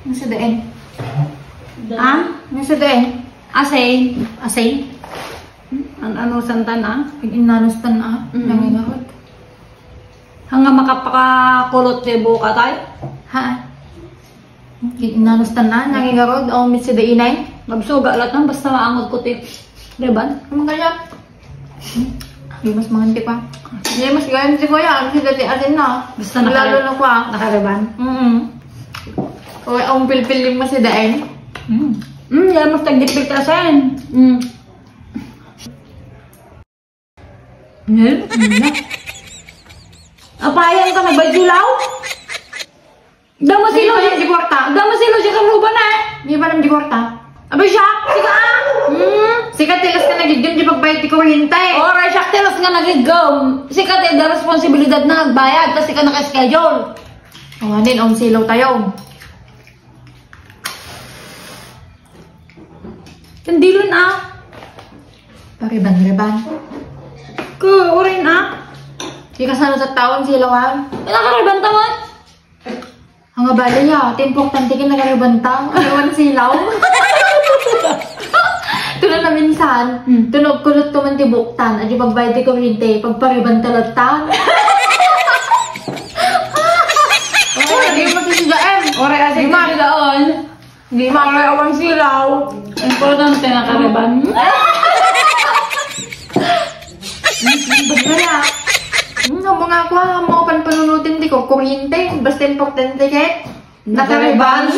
Nasa daen? Ha? Nasa daen? Asay? Asay? Ano santan inanostan nangingahot. Hanga makapakakulot de buka tayo? Ha? Inanostan nangingahot o mit si dainay? Mabsuga lahat ng basta maangod ko ti. Diban? Ano kaya? Di mas manganti pa. Di mas ganti ko yan. Kasi dati atin na. Basta lalo na ko nakariban? O ang pilpiling mo si daen? Yan mas tagdipil ka sen. Apayang ka na ba silaw? Damo silo siya di kwarta. Damo silo siya sa ruban Di ba nang di kwarta? Abay siya! Sika! Sika tilas ka nagigam di pagbayad ti kuryente. Ora siya tilas nga nagigam. Sika ti da responsibilidad na nagbayad. Tas sika naka-schedule. Anin, silaw tayo. Tandilon Pariban-riban. Urin Di ka sana sa taon silawan. Nakariban tawon? Ang abali niya, importante ka nakariban tawon. Ayawan silaw. Tulad na minsan, tunog kulot tuman ti buktan. At yung pagbayad ti kuryente, pagpariban talatan. Hindi mo si Sigaem. Ore kasi sigaon. Hindi makakawang silaw. Importante nakariban. Kaya, mga ako, mga panunutin di ko, kuryente, basta importante kaya, nakariban.